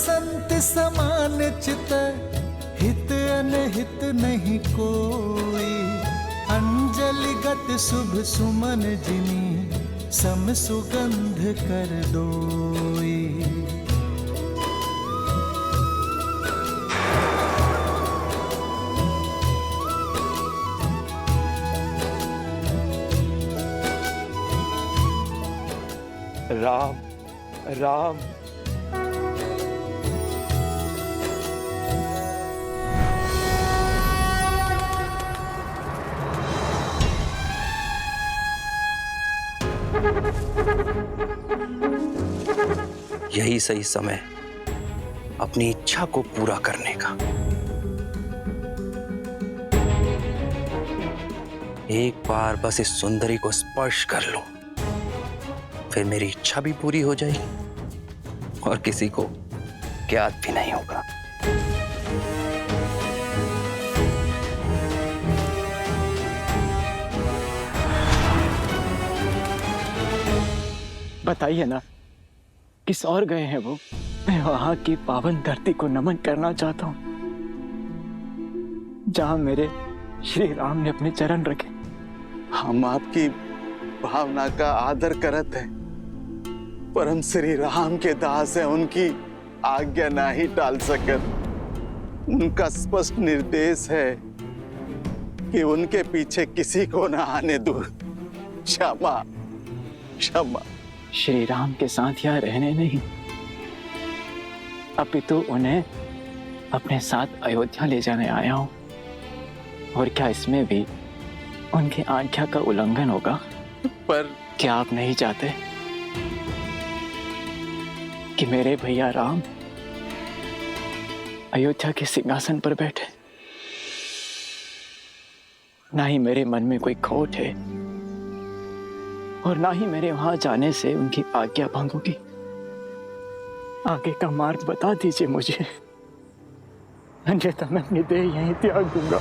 संत समान चित, हित अनहित नहीं कोई। अंजलि गत शुभ सुमन जिनी, सम सुगंध कर दोई। राम राम। यही सही समय अपनी इच्छा को पूरा करने का। एक बार बस इस सुंदरी को स्पर्श कर लूं, फिर मेरी इच्छा भी पूरी हो जाएगी और किसी को ज्ञात भी नहीं होगा। बताइए ना, किस और गए हैं वो? मैं वहां की पावन धरती को नमन करना चाहता हूं, जहां मेरे श्री राम ने अपने चरण रखे। हम आपकी भावना का आदर करते हैं, परम श्री राम के दास है, उनकी आज्ञा ना ही टाल सकत। उनका स्पष्ट निर्देश है कि उनके पीछे किसी को ना आने दो। क्षमा क्षमा। श्री राम के साथ यहाँ रहने नहीं, अपितु उन्हें अपने साथ अयोध्या ले जाने आया हूं। और क्या इसमें भी उनकी आज्ञा का उल्लंघन होगा? पर क्या आप नहीं चाहते कि मेरे भैया राम अयोध्या के सिंहासन पर बैठे? ना ही मेरे मन में कोई खोट है और ना ही मेरे वहां जाने से उनकी आज्ञा भंग होगी। आगे का मार्ग बता दीजिए मुझे, अन्यथा मैं अपनी देह यहीं त्याग दूंगा।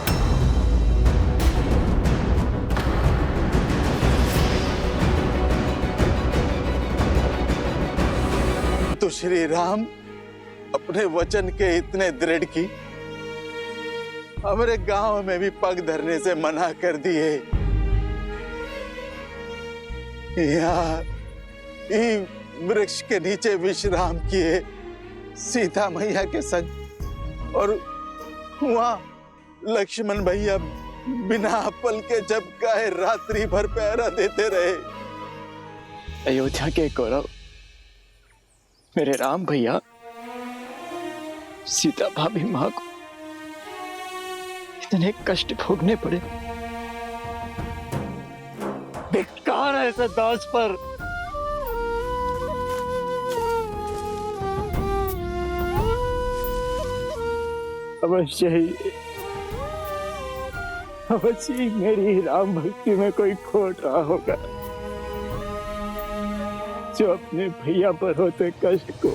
तो श्री राम अपने वचन के इतने दृढ़ की हमारे गांव में भी पग धरने से मना कर दिए। यहाँ वृक्ष के नीचे विश्राम किए सीता मैया के संग, और वहां लक्ष्मण भैया बिना पल के जब गाय रात्रि भर पहरा देते रहे। अयोध्या के गौरव मेरे राम भैया, सीता भाभी मां को इतने कष्ट भोगने पड़े। बेकार है ऐसे दास पर। अवश्य ही मेरी राम भक्ति में कोई खोट रहा होगा, जो अपने भैया पर होते कष्ट को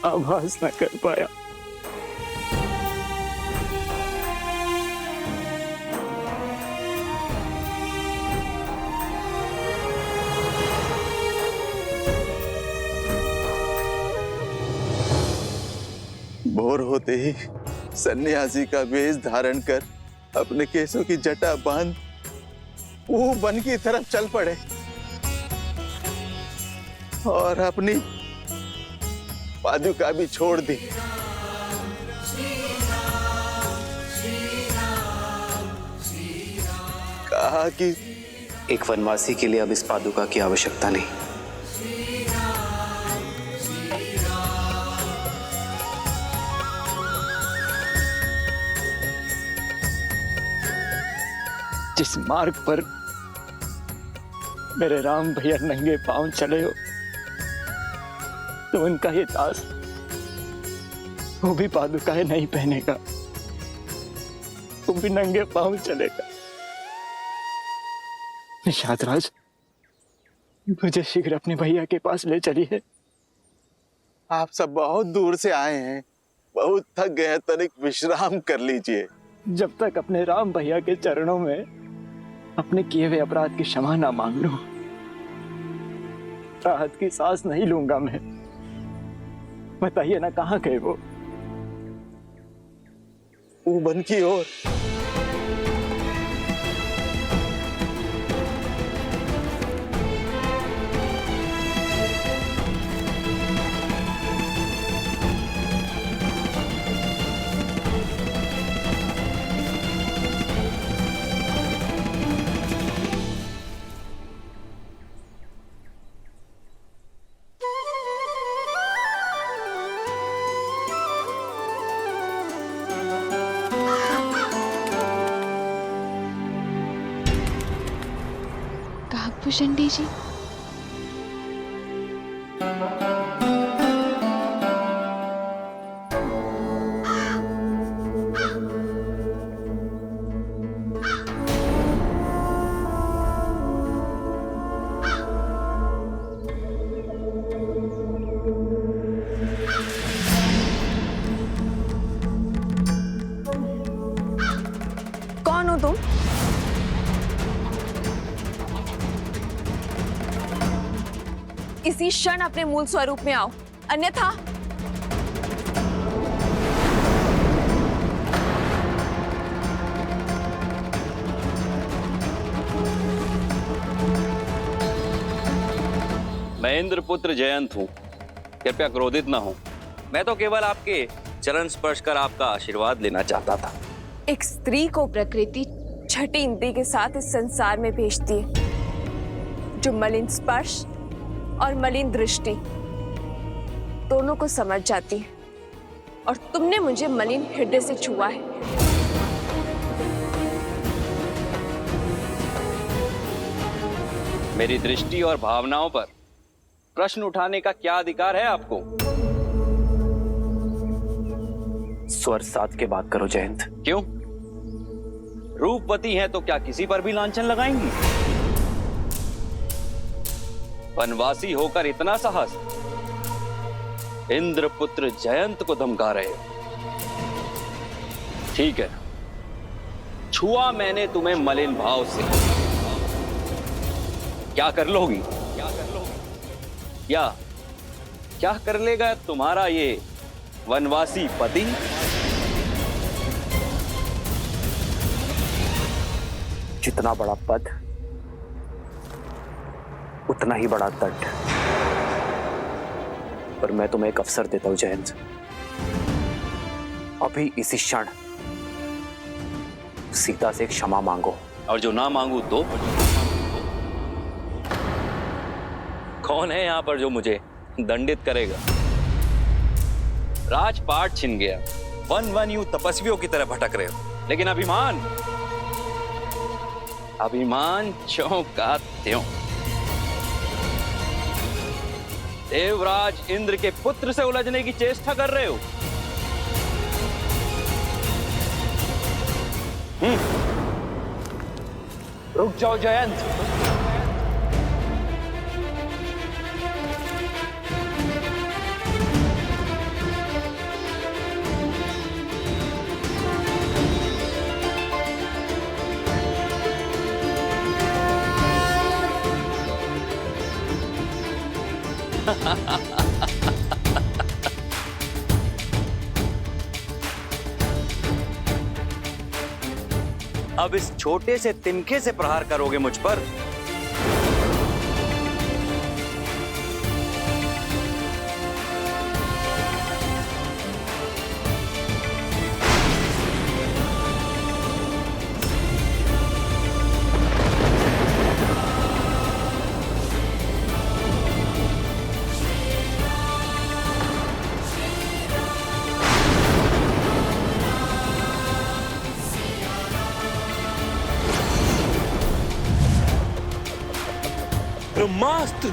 आभास न कर पाया। भोर होते ही सन्यासी का वेश धारण कर अपने केसों की जटा बांध वो वन की तरफ चल पड़े और अपनी पादुका भी छोड़ दी। कहा कि एक वनवासी के लिए अब इस पादुका की आवश्यकता नहीं। जिस मार्ग पर मेरे राम भैया नंगे पांव चले हो, तो उनका ये दास वो भी पादुकाएं नहीं पहनेगा, वो भी नंगे पांव चलेगा। निषादराज, मुझे शीघ्र अपने भैया के पास ले चलिए। आप सब बहुत दूर से आए हैं, बहुत थक गए हैं, तनिक विश्राम कर लीजिए। जब तक अपने राम भैया के चरणों में अपने किए हुए अपराध की क्षमा ना मांग लूं, राहत की सांस नहीं लूंगा मैं। बताइए ना, कहाँ गए वो? वन की ओर। काकभूषणी जी, कौन हो तुम? इसी क्षण अपने मूल स्वरूप में आओ, अन्यथा मैं इंद्रपुत्र जयंत हूँ, कृपया क्रोधित ना हो। मैं तो केवल आपके चरण स्पर्श कर आपका आशीर्वाद लेना चाहता था। एक स्त्री को प्रकृति छठी इंद्री के साथ इस संसार में भेजती है, जो मलिन स्पर्श और मलिन दृष्टि दोनों को समझ जाती है, और तुमने मुझे मलिन हृदय से छुआ है। मेरी दृष्टि और भावनाओं पर प्रश्न उठाने का क्या अधिकार है आपको? स्वर साध के बात करो जयंत। क्यों? रूपवती हैं तो क्या किसी पर भी लांछन लगाएंगी? वनवासी होकर इतना साहस, इंद्रपुत्र जयंत को धमका रहे हो। ठीक है, छुआ मैंने तुम्हें मलिन भाव से, क्या कर लोगी? क्या कर लेगा तुम्हारा ये वनवासी पति? जितना बड़ा पद उतना ही बड़ा तट। पर मैं तुम्हें एक अवसर देता हूं जयंत, अभी इसी क्षण सीता से क्षमा मांगो। और जो ना मांगू तो? कौन है यहां पर जो मुझे दंडित करेगा? राजपाट छिन गया, वन वन यूं तपस्वियों की तरह भटक रहे हो, लेकिन अभिमान ज्यों का त्यों। देवराज इंद्र के पुत्र से उलझने की चेष्टा कर रहे हो। रुक जाओ जयंत। अब इस छोटे से तिनके से प्रहार करोगे मुझ पर? ब्रह्मास्त्र!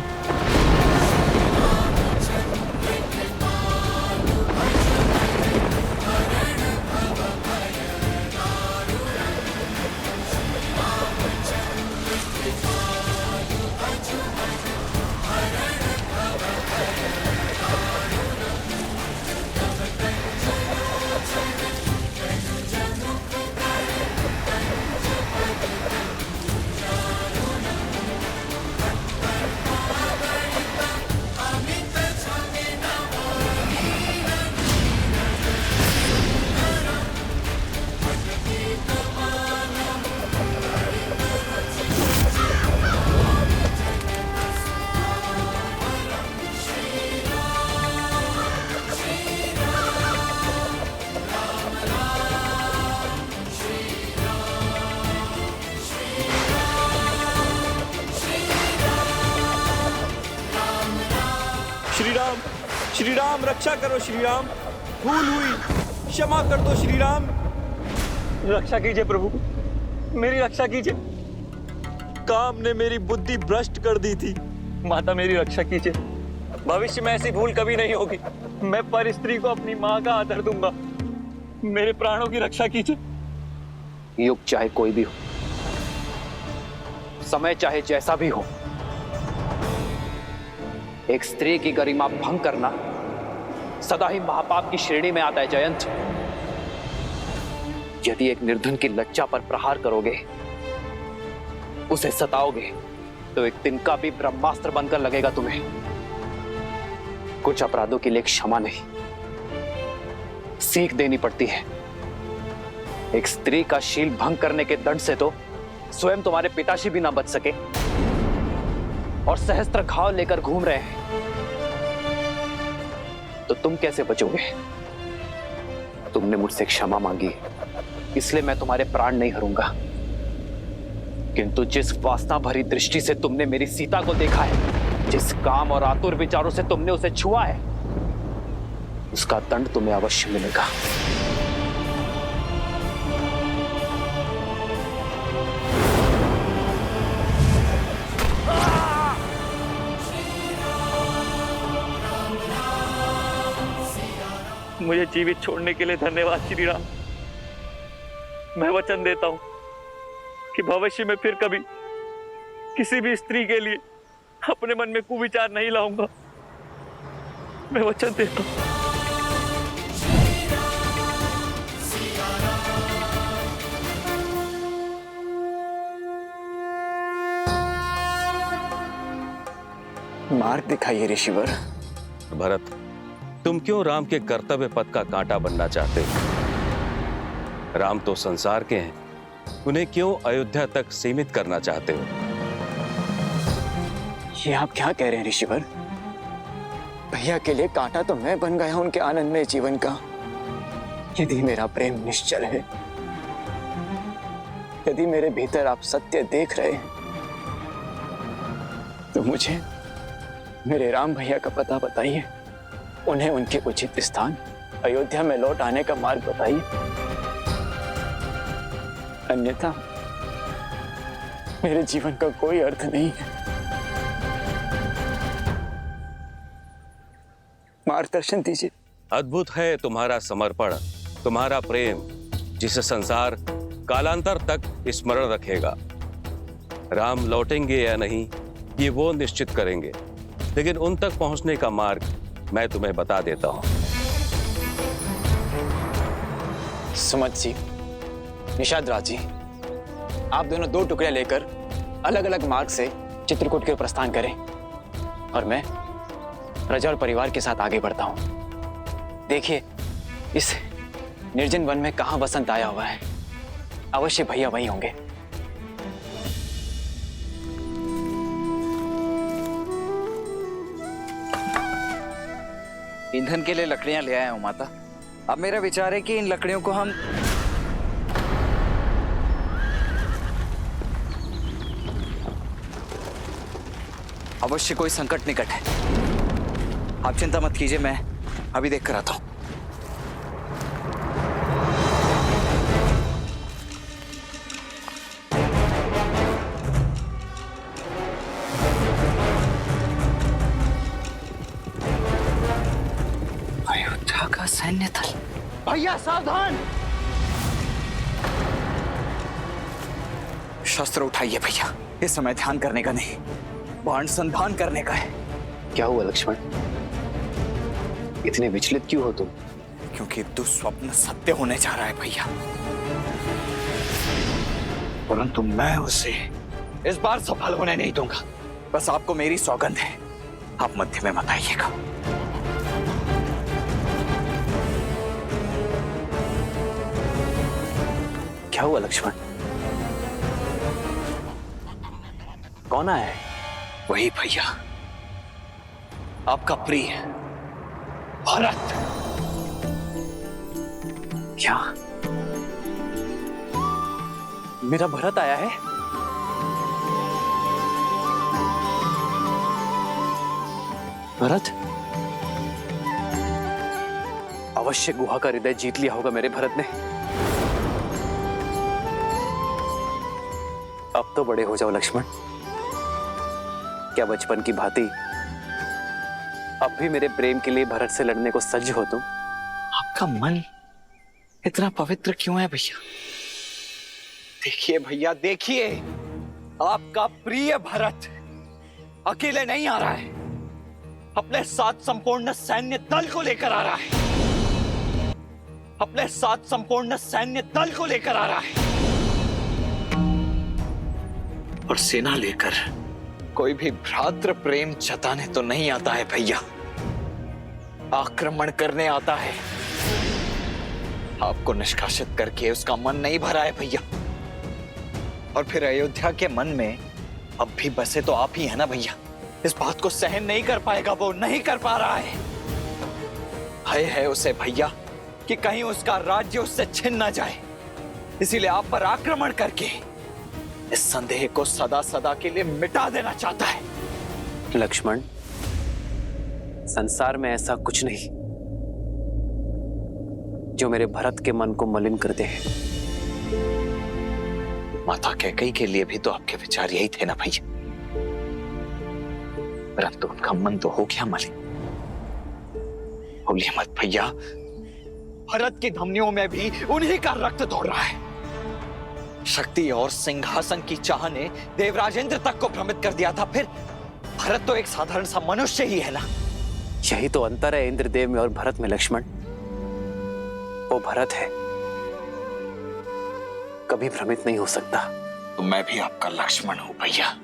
श्री राम रक्षा करो श्री राम, भूल हुई, क्षमा कर दो श्री राम। रक्षा कीजिए प्रभु, मेरी रक्षा कीजिए। काम ने मेरी बुद्धि भ्रष्ट कर दी थी। माता मेरी रक्षा कीजिए, भविष्य में ऐसी भूल कभी नहीं होगी। मैं पर स्त्री को अपनी माँ का आदर दूंगा। मेरे प्राणों की रक्षा कीजिए। युग चाहे कोई भी हो, समय चाहे जैसा भी हो, एक स्त्री की गरिमा भंग करना सदा ही महापाप की श्रेणी में आता है जयंत। यदि एक निर्धन की लज्जा पर प्रहार करोगे, उसे सताओगे, तो एक तिनका भी ब्रह्मास्त्र बनकर लगेगा तुम्हें। कुछ अपराधों के लिए क्षमा नहीं, सीख देनी पड़ती है। एक स्त्री का शील भंग करने के दंड से तो स्वयं तुम्हारे पिताश्री भी ना बच सके और सहस्त्र घाव लेकर घूम रहे हैं, तो तुम कैसे बचोगे? तुमने मुझसे क्षमा मांगी, इसलिए मैं तुम्हारे प्राण नहीं हरूंगा। किंतु जिस वासना भरी दृष्टि से तुमने मेरी सीता को देखा है, जिस काम और आतुर विचारों से तुमने उसे छुआ है, उसका दंड तुम्हें अवश्य मिलेगा। मुझे जीवित छोड़ने के लिए धन्यवाद श्री राम। मैं वचन देता हूं कि भविष्य में फिर कभी किसी भी स्त्री के लिए अपने मन में कुविचार नहीं लाऊंगा। मैं वचन देता हूं। मार्ग दिखाइए ऋषिवर। भरत, तुम क्यों राम के कर्तव्य पथ का कांटा बनना चाहते हो? राम तो संसार के हैं, उन्हें क्यों अयोध्या तक सीमित करना चाहते हो? ये आप क्या कह रहे हैं ऋषिवर? भैया के लिए कांटा तो मैं बन गया उनके आनंदमय जीवन का। यदि मेरा प्रेम निश्चल है, यदि मेरे भीतर आप सत्य देख रहे हैं, तो मुझे मेरे राम भैया का पता बताइए। उन्हें उनके उचित स्थान अयोध्या में लौट आने का मार्ग बताइए। अन्यथा मेरे जीवन का कोई अर्थ नहीं है। मार्गदर्शन दीजिए। अद्भुत है तुम्हारा समर्पण, तुम्हारा प्रेम, जिसे संसार कालांतर तक स्मरण रखेगा। राम लौटेंगे या नहीं, ये वो निश्चित करेंगे, लेकिन उन तक पहुंचने का मार्ग मैं तुम्हें बता देता हूं। सुमत जी, निषाद राज जी, आप दोनों दो टुकड़े लेकर अलग अलग मार्ग से चित्रकूट के प्रस्थान करें और मैं प्रजा और परिवार के साथ आगे बढ़ता हूं। देखिए, इस निर्जन वन में कहां वसंत आया हुआ है। अवश्य भैया वहीं होंगे। ईंधन के लिए लकड़ियां ले आया हूं माता। अब मेरा विचार है कि इन लकड़ियों को हम अवश्य कोई संकट निकट है। आप चिंता मत कीजिए, मैं अभी देख कर आता हूं। अयोध्या का सैन्य दल। भैया सावधान! शस्त्र उठाइए भैया, इस समय ध्यान करने का नहीं, बाण संधान करने का है। क्या हुआ लक्ष्मण? इतने विचलित क्यों हो तुम? क्योंकि दुस्वप्न सत्य होने जा रहा है भैया, परंतु मैं उसे इस बार सफल होने नहीं दूंगा। बस आपको मेरी सौगंध है, आप मध्य में मत आइएगा। क्या हुआ लक्ष्मण? कौन आया है? वही भैया, आपका प्रिय भरत। क्या मेरा भरत आया है? भरत? अवश्य गुहा का हृदय जीत लिया होगा मेरे भरत ने। अब तो बड़े हो जाओ लक्ष्मण। क्या बचपन की भांति अब भी मेरे प्रेम के लिए भरत से लड़ने को सज्ज हो तुम? आपका मन इतना पवित्र क्यों है भैया? देखिए भैया, देखिए, आपका प्रिय भरत अकेले नहीं आ रहा है, अपने साथ संपूर्ण सैन्य दल को लेकर आ रहा है। अपने साथ संपूर्ण सैन्य दल को लेकर आ रहा है और सेना लेकर कोई भी भ्रातृ प्रेम जताने तो नहीं आता है भैया, आक्रमण करने आता है। आपको निष्कासित करके उसका मन नहीं भरा है भैया, और फिर अयोध्या के मन में अब भी बसे तो आप ही है ना भैया। इस बात को सहन नहीं कर पाएगा, वो नहीं कर पा रहा है। भय है उसे भैया कि कहीं उसका राज्य उससे छिन ना जाए, इसीलिए आप पर आक्रमण करके इस संदेह को सदा सदा के लिए मिटा देना चाहता है। लक्ष्मण, संसार में ऐसा कुछ नहीं जो मेरे भरत के मन को मलिन कर दे। माता कैकेयी के लिए भी तो आपके विचार यही थे ना भैया, परंतु उनका मन तो हो गया मलिन। भूलिए मत भैया, भरत की धमनियों में भी उन्हीं का रक्त दौड़ रहा है। शक्ति और सिंहासन की चाह ने देवराज इंद्र तक को भ्रमित कर दिया था, फिर भरत तो एक साधारण सा मनुष्य ही है ना। यही तो अंतर है इंद्रदेव में और भरत में लक्ष्मण। वो भरत है, कभी भ्रमित नहीं हो सकता। तो मैं भी आपका लक्ष्मण हूं भैया,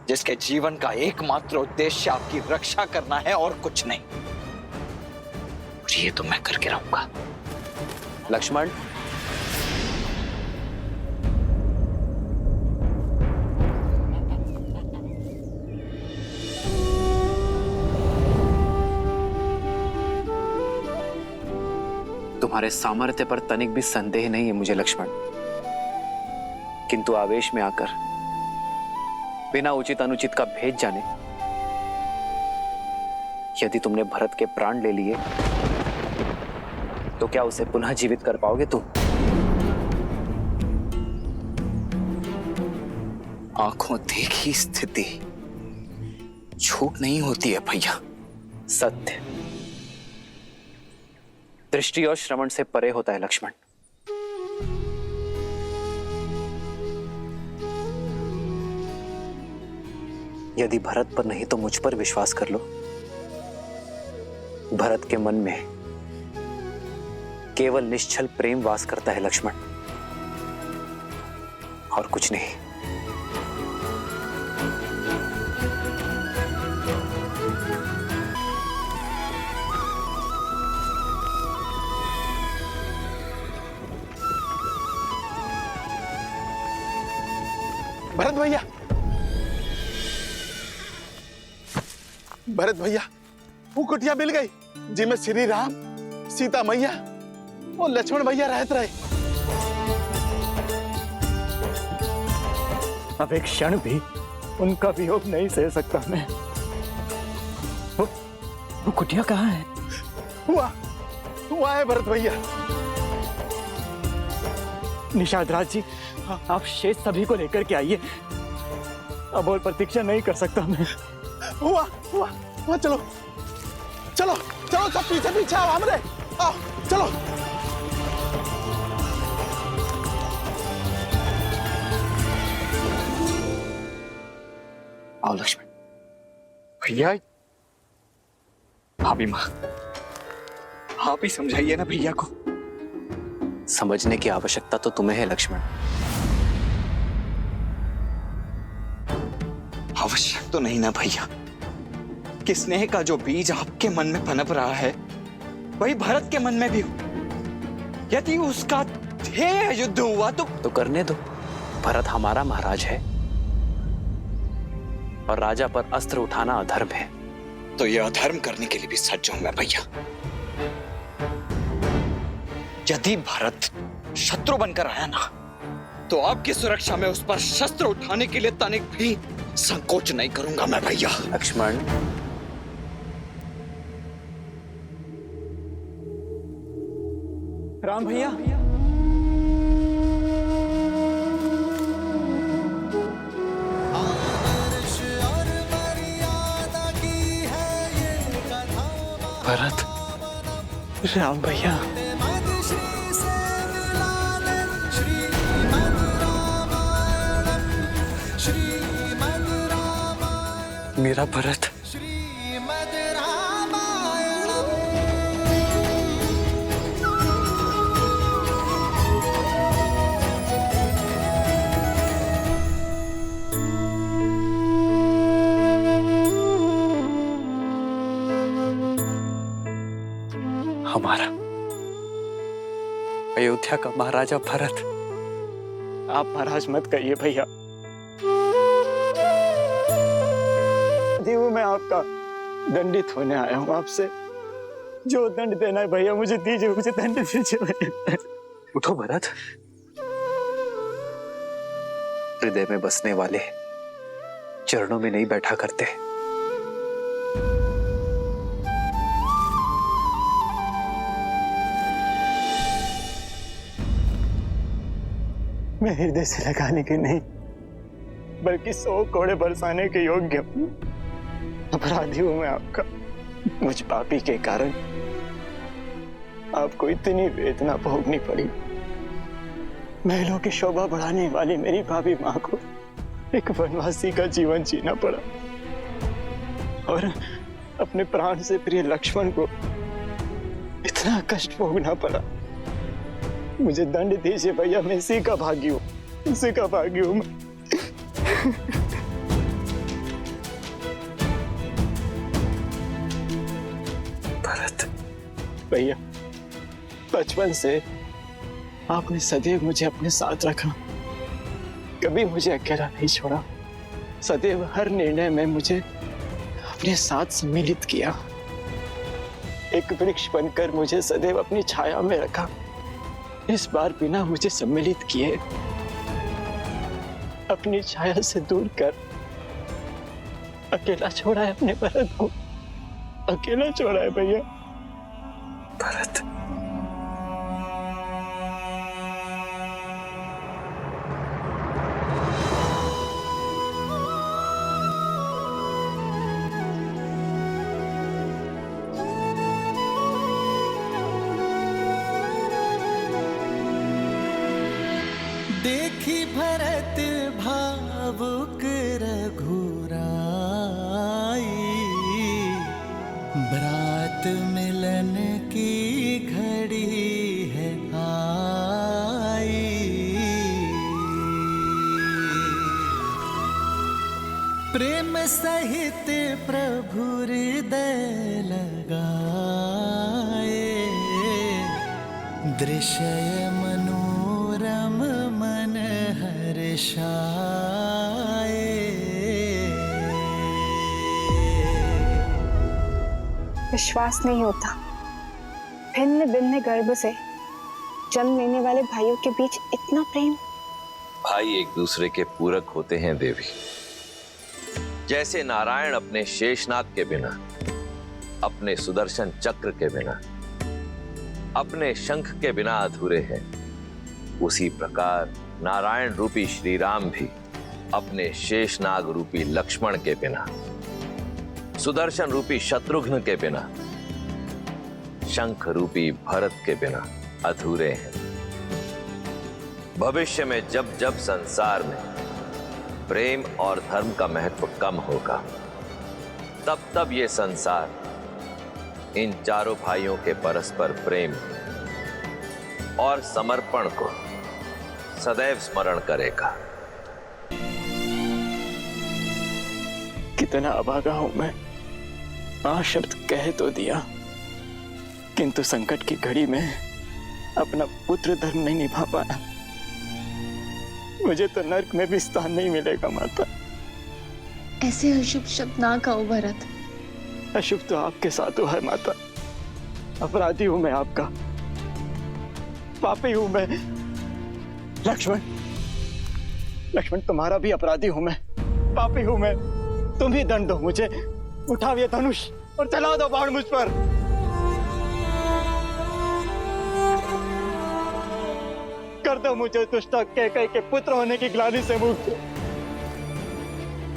जिसके जीवन का एकमात्र उद्देश्य आपकी रक्षा करना है और कुछ नहीं। और ये तो मैं करके रहूंगा। लक्ष्मण, तुम्हारे सामर्थ्य पर तनिक भी संदेह नहीं है मुझे लक्ष्मण, किंतु आवेश में आकर बिना उचित अनुचित का भेद जाने यदि तुमने भरत के प्राण ले लिए तो क्या उसे पुनः जीवित कर पाओगे तुम? आंखों देखी स्थिति झूठ नहीं होती है भैया। सत्य दृष्टि और श्रवण से परे होता है लक्ष्मण। यदि भरत पर नहीं तो मुझ पर विश्वास कर लो। भरत के मन में केवल निश्चल प्रेम वास करता है लक्ष्मण, और कुछ नहीं। भरत भैया, भरत भैया, वो कुटिया मिल गई जिसमें श्री राम, सीता मैया और लक्ष्मण भैया रहते रहे। अब एक क्षण भी उनका वियोग नहीं सह सकता मैं। वो कुटिया कहाँ है? हुआ है भरत भैया। निषाद राज जी, आप शेष सभी को लेकर के आइए। अब और प्रतीक्षा नहीं कर सकता मैं। हुआ चलो चलो चलो, सब पीछे पीछे आओ, हमरे आओ, चलो। आओ लक्ष्मण भैया। भाभी माँ, आप ही समझाइए ना भैया को। समझने की आवश्यकता तो तुम्हें है लक्ष्मण। आवश्यक तो नहीं ना भैया, कि स्नेह का जो बीज आपके मन में पनप रहा है वही भरत के मन में भी हो। यदि उसका ध्येय युद्ध हुआ तो करने दो। भरत हमारा महाराज है और राजा पर अस्त्र उठाना अधर्म है। तो यह अधर्म करने के लिए भी सज्ज हूं मैं भैया। यदि भरत शत्रु बनकर आया ना, तो आपकी सुरक्षा में उस पर शस्त्र उठाने के लिए तनिक भी संकोच नहीं करूंगा मैं भैया। लक्ष्मण, राम भैया, भरत, राम भैया, मेरा भरत। हमारा अयोध्या का महाराजा भरत। आप महाराज मत कहिए भैया, मैं आपका दंडित होने आया हूं आपसे। जो दंड देना है भैया मुझे दीजिए, मुझे दंड दीजिए भैया। उठो भरत, हृदय में बसने वाले चरणों में नहीं बैठा करते। मैं हृदय से लगाने के नहीं बल्कि 100 कोड़े बरसाने के योग्य अपराधी हूं मैं आपका। मुझ पापी के कारण आपको इतनी वेदना भोगनी पड़ी। महलों की शोभा बढ़ाने वाली मेरी भाभी मां को एक वनवासी का जीवन जीना पड़ा और अपने प्राण से प्रिय लक्ष्मण को इतना कष्ट भोगना पड़ा। मुझे दंड दीजिए भैया, मैं इसी का भागी हूं, इसी का भागी हूं मैं। भरत भैया, बचपन से आपने सदैव मुझे अपने साथ रखा, कभी मुझे अकेला नहीं छोड़ा। सदैव हर निर्णय में मुझे अपने साथ सम्मिलित किया। एक वृक्ष बनकर मुझे सदैव अपनी छाया में रखा। इस बार बिना मुझे सम्मिलित किए अपनी छाया से दूर कर अकेला छोड़ा है अपने भरत को, अकेला छोड़ा है भैया। भरत, देखी भरत भावुक रघुराई, ब्रात मिलन की घड़ी है आई। प्रेम सहित प्रभु हृदय लगाए, दृश्य मनोरम मन हर्षाए। विश्वास नहीं होता, भिन्न भिन्न गर्भ से जन्म लेने वाले भाइयों के बीच इतना प्रेम। भाई एक दूसरे के पूरक होते हैं देवी। जैसे नारायण अपने शेषनाग के बिना, अपने सुदर्शन चक्र के बिना, अपने शंख के बिना अधूरे हैं, उसी प्रकार नारायण रूपी श्री राम भी अपने शेषनाग रूपी लक्ष्मण के बिना, सुदर्शन रूपी शत्रुघ्न के बिना, शंख रूपी भरत के बिना अधूरे हैं। भविष्य में जब जब संसार में प्रेम और धर्म का महत्व कम होगा, तब तब ये संसार इन चारों भाइयों के परस्पर प्रेम और समर्पण को सदैव स्मरण करेगा। कितना अभागा हूं मैं, शब्द कह तो दिया, किंतु संकट की घड़ी में अपना पुत्र धर्म नहीं निभा पाया। मुझे तो नर्क में भी स्थान नहीं मिलेगा माता। ऐसे अशुभ शब्द ना कहो भरत। अशुभ तो आपके साथ हुआ है माता। अपराधी हूं मैं आपका, पापी हूं मैं। लक्ष्मण, लक्ष्मण तुम्हारा भी अपराधी हूं मैं, पापी हूं मैं। तुम ही दंड दो मुझे, उठाओ ये धनुष और चला दो बाण मुझ पर। कर दो मुझे दुष्ट कैकई के पुत्र होने की ग्लानि से मुक्त।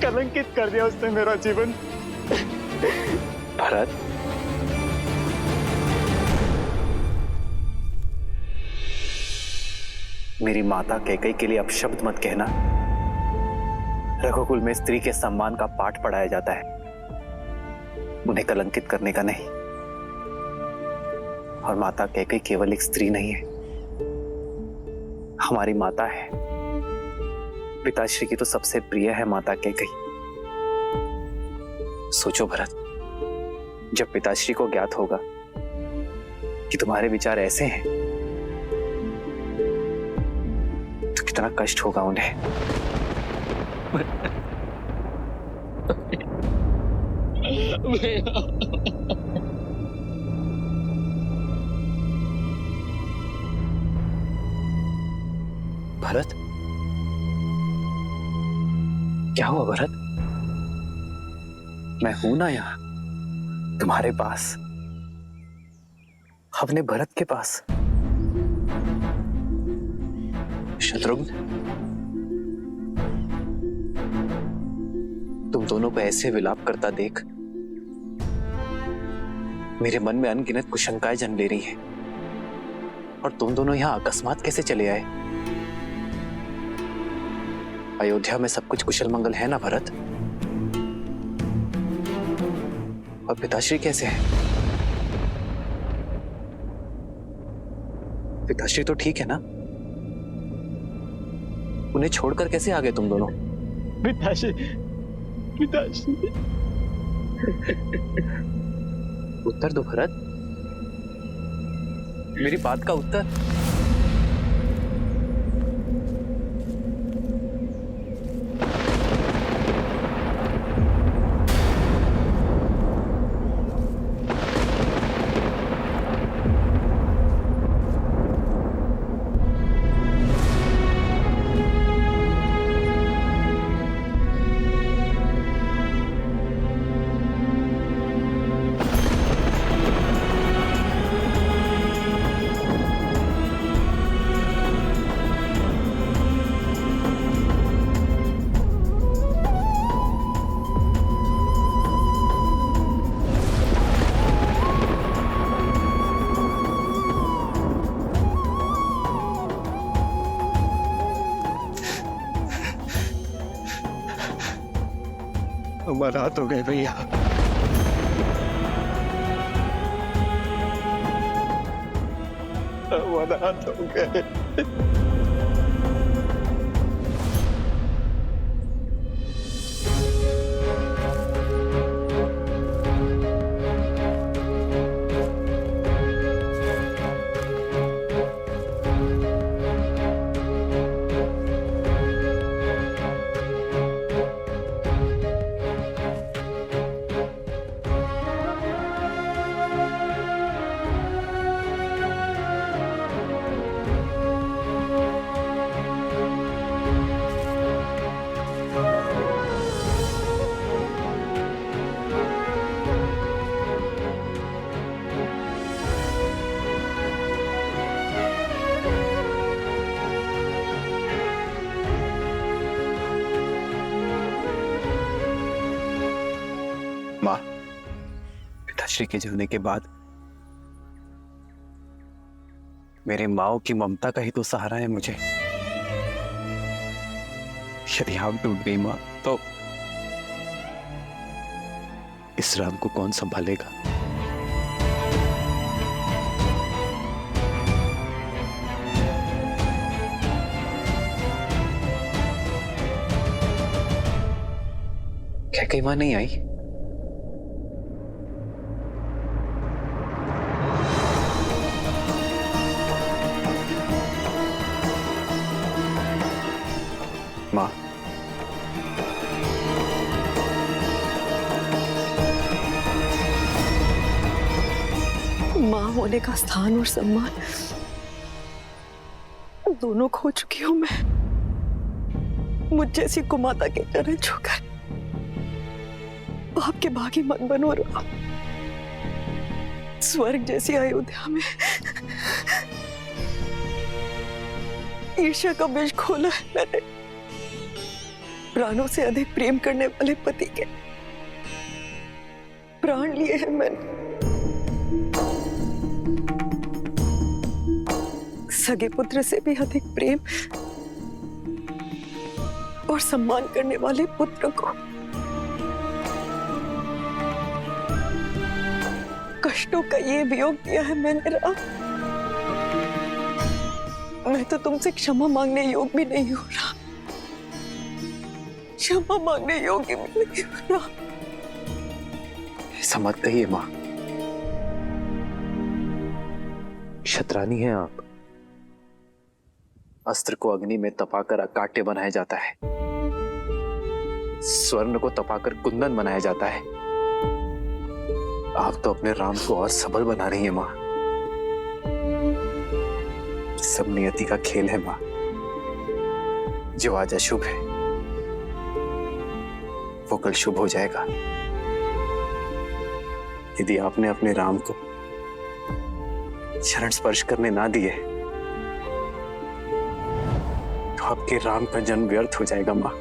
कलंकित कर दिया उसने मेरा जीवन। भरत, मेरी माता कैकई के लिए अपशब्द मत कहना। रघुकुल में स्त्री के सम्मान का पाठ पढ़ाया जाता है, उन्हें कलंकित करने का नहीं। और माता कैकई केवल एक स्त्री नहीं है, हमारी माता है। पिताश्री की तो सबसे प्रिय है माता कैकई। सोचो भरत, जब पिताश्री को ज्ञात होगा कि तुम्हारे विचार ऐसे हैं तो कितना कष्ट होगा उन्हें। भरत, क्या हुआ भरत? मैं हूं ना यहां तुम्हारे पास, अपने भरत के पास। शत्रुघ्न, तुम दोनों को ऐसे विलाप करता देख मेरे मन में अनगिनत कुशंकाएं जन्म ले रही हैं। और तुम दोनों यहां अकस्मात कैसे चले आए? अयोध्या में सब कुछ कुशल मंगल है ना भरत? और पिताश्री कैसे हैं? पिताश्री तो ठीक है ना? उन्हें छोड़कर कैसे आ गए तुम दोनों? पिताश्री उत्तर दो भरत, मेरी बात का उत्तर। हमारा हाथ हो गए भैया। हमारा हाथ हो गए। माँ, पिताश्री के जाने के बाद मेरे माओ की ममता का ही तो सहारा है मुझे। यदि आप टूट गई माँ, तो इस राम को कौन संभालेगा? क्या कई माँ नहीं आई? माँ, माँ होने का स्थान और सम्मान दोनों खो चुकी हूं मैं। मुझ जैसी कुमाता के चरण छूकर आपके भागी मत बनो राम। स्वर्ग जैसी अयोध्या में ईर्ष्या का बीज खोला है मैंने। प्राणों से अधिक प्रेम करने वाले पति के प्राण लिए हैं मैंने। सगे पुत्र से भी अधिक प्रेम और सम्मान करने वाले पुत्र को कष्टों का ये वियोग दिया है मैंने राम। मैं तो तुमसे क्षमा मांगने योग्य भी नहीं हो रहा, क्षमा मांगने योग्य भी नहीं हो रहा। ऐसा मत कहिए मां, क्षत्रानी हैं आप। अस्त्र को अग्नि में तपाकर अकाट्य बनाया जाता है, स्वर्ण को तपाकर कुंदन बनाया जाता है। आप तो अपने राम को और सबल बना रही हैं मां। सब नियति का खेल है मां। जो आज अशुभ है वो कल शुभ हो जाएगा। यदि आपने अपने राम को चरण स्पर्श करने ना दिए तो आपके राम का जन्म व्यर्थ हो जाएगा मां।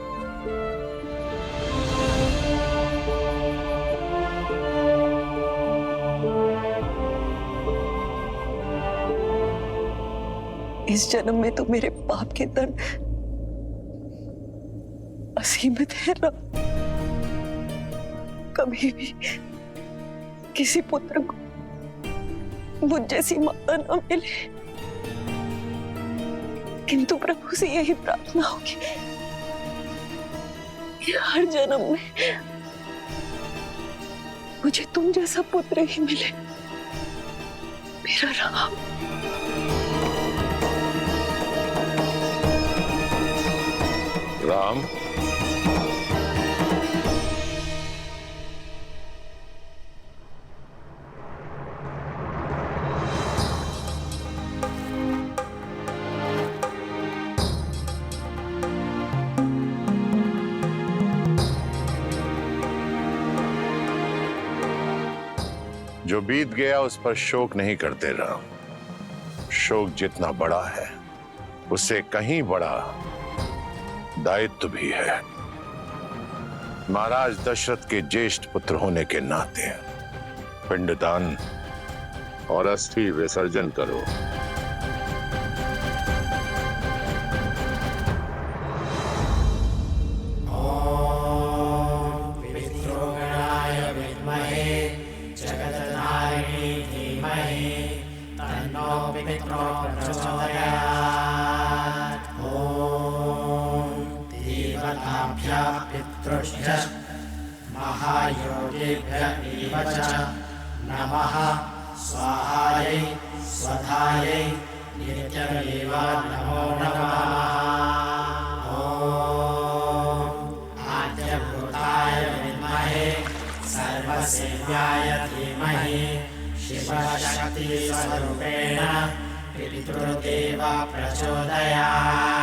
इस जन्म में तो मेरे पाप के दंड असीमित है राम। कभी भी किसी पुत्र को मुझ जैसी माता न मिले, किंतु प्रभु से यही प्रार्थना होगी कि हर जन्म में मुझे तुम जैसा पुत्र ही मिले, मेरा राम। राम, जो बीत गया उस पर शोक नहीं करते राम। शोक जितना बड़ा है उससे कहीं बड़ा दायित्व भी है। महाराज दशरथ के ज्येष्ठ पुत्र होने के नाते पिंडदान और अस्थि विसर्जन करो। महायोगेभ्यः एव च नमः। स्वाहायै स्वधायै नित्यमेव नमो नमः। ॐ आद्यभूताय विद्महे सर्वसेव्याय धीमहि शिवशक्तिस्वरूपेण पितृदेव प्रचोदयात्।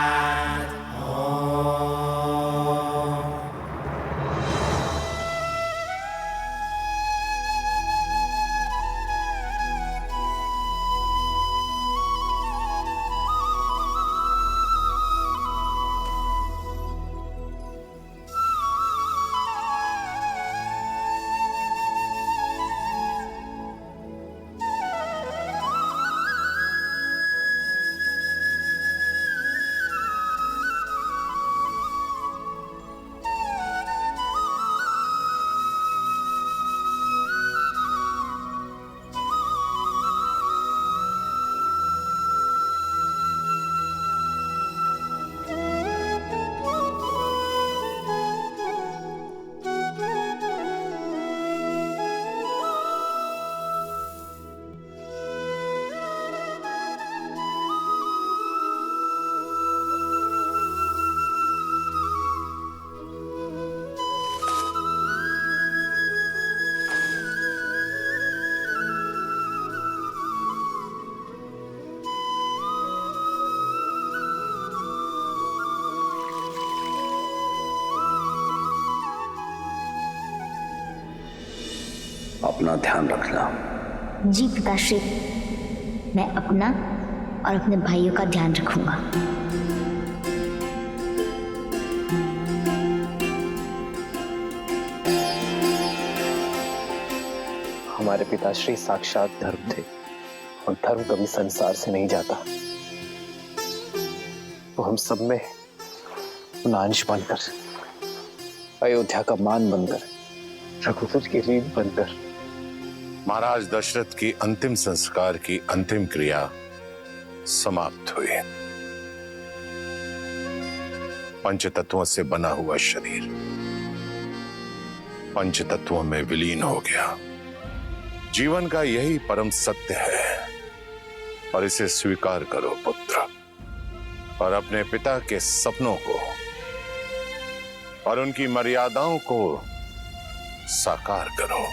अपना ध्यान रखना। जी पिताश्री, मैं अपना और अपने भाइयों का ध्यान रखूंगा। तुम्हारे पिताश्री साक्षात धर्म थे और धर्म कभी संसार से नहीं जाता। वो हम सब में अंश बनकर, अयोध्या का मान बनकर, रघुकुल की रीत बनकर। महाराज दशरथ की अंतिम संस्कार की अंतिम क्रिया समाप्त हुई। पंच तत्वों से बना हुआ शरीर पंच तत्वों में विलीन हो गया। जीवन का यही परम सत्य है और इसे स्वीकार करो पुत्र, और अपने पिता के सपनों को और उनकी मर्यादाओं को साकार करो।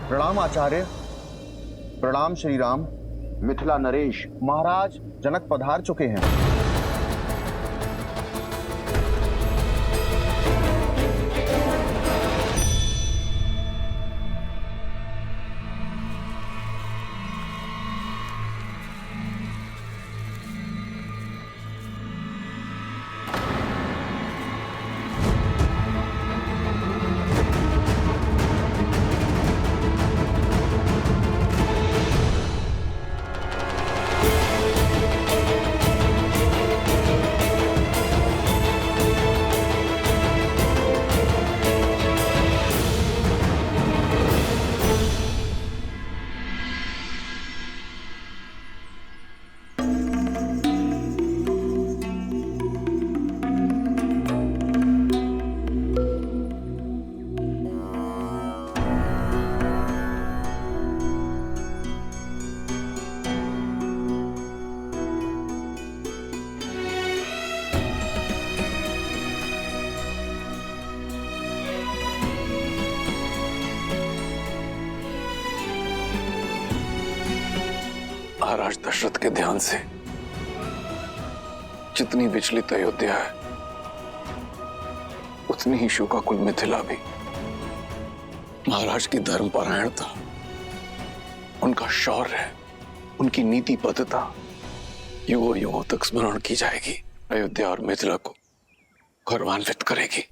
प्रणाम आचार्य, प्रणाम श्री राम। मिथिला नरेश, महाराज जनक पधार चुके हैं। महाराज दशरथ के ध्यान से जितनी विचलित अयोध्या है, उतनी ही शोकाकुल मिथिला भी। महाराज की धर्मपरायणता, उनका शौर्य, उनकी नीतिबद्धता युगों युगों तक स्मरण की जाएगी। अयोध्या और मिथिला को गौरवान्वित करेगी।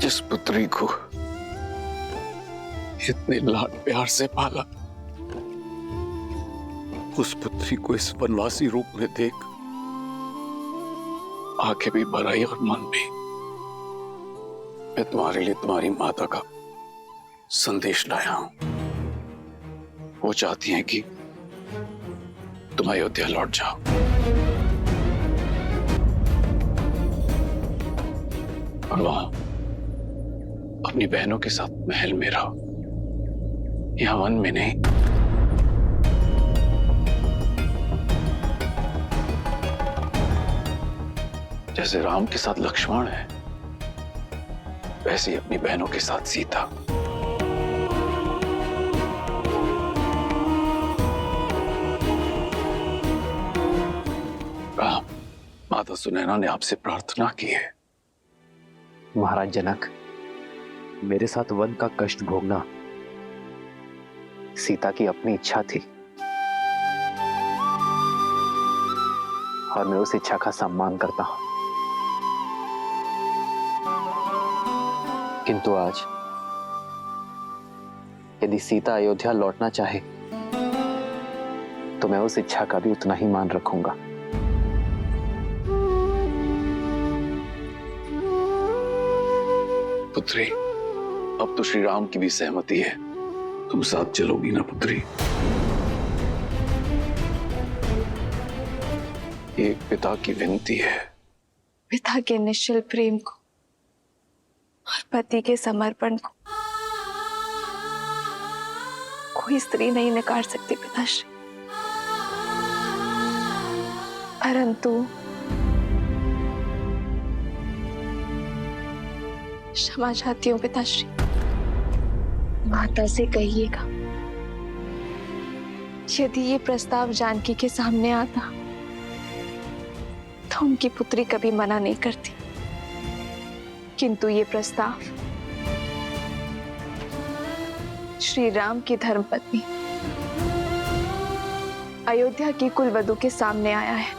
जिस पुत्री को इतने लाड प्यार से पाला, उस पुत्री को इस वनवासी रूप में देख आंखें भी भर आई और मन भी। मैं तुम्हारे लिए तुम्हारी माता का संदेश लाया हूं। वो चाहती हैं कि तुम अयोध्या लौट जाओ। और वहां अपनी बहनों के साथ महल में रहो, यहां वन में नहीं। जैसे राम के साथ लक्ष्मण है, वैसे ही अपनी बहनों के साथ सीता। राम, माता सुनैना ने आपसे प्रार्थना की है। महाराज जनक, मेरे साथ वन का कष्ट भोगना सीता की अपनी इच्छा थी और मैं उस इच्छा का सम्मान करता हूं। किंतु आज यदि सीता अयोध्या लौटना चाहे तो मैं उस इच्छा का भी उतना ही मान रखूंगा। पुत्री, अब तो श्री राम की भी सहमति है। तुम साथ चलोगी ना पुत्री? एक पिता की विनती है। पिता के निश्चल प्रेम को और पति के समर्पण को कोई स्त्री नहीं नकार सकती पिताश्री। परंतु क्षमा चाहती हूँ पिताश्री। माता से कहिएगा, यदि ये प्रस्ताव जानकी के सामने आता तो उनकी पुत्री कभी मना नहीं करती। किंतु ये प्रस्ताव श्री राम की धर्मपत्नी अयोध्या की कुलवधू के सामने आया है,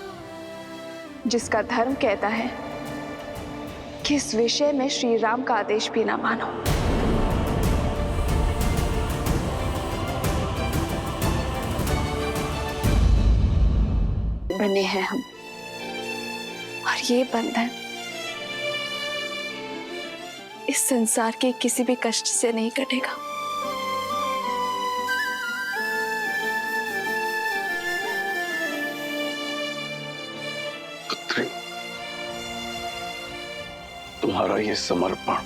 जिसका धर्म कहता है कि इस विषय में श्री राम का आदेश भी ना मानो। बने हैं हम, और ये बंधन इस संसार के किसी भी कष्ट से नहीं कटेगा। पुत्री, तुम्हारा ये समर्पण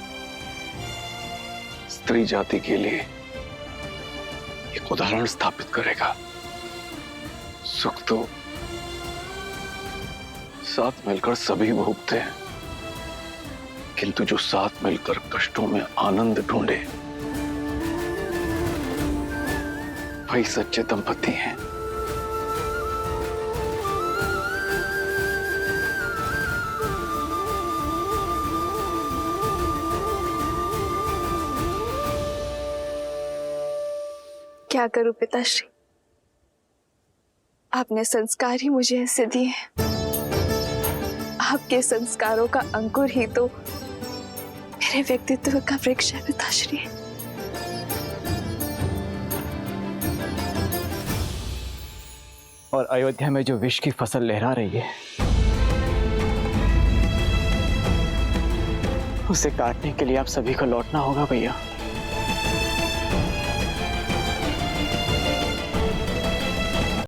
स्त्री जाति के लिए एक उदाहरण स्थापित करेगा। सुख तो साथ मिलकर सभी भोगते हैं, किंतु जो साथ मिलकर कष्टों में आनंद ढूंढे वही सच्चे दंपति हैं। क्या करूं पिताश्री, आपने संस्कार ही मुझे ऐसे दिए हैं। आपके संस्कारों का अंकुर ही तो मेरे व्यक्तित्व का वृक्ष है पिताश्री। और अयोध्या में जो विष की फसल लहरा रही है, उसे काटने के लिए आप सभी को लौटना होगा भैया।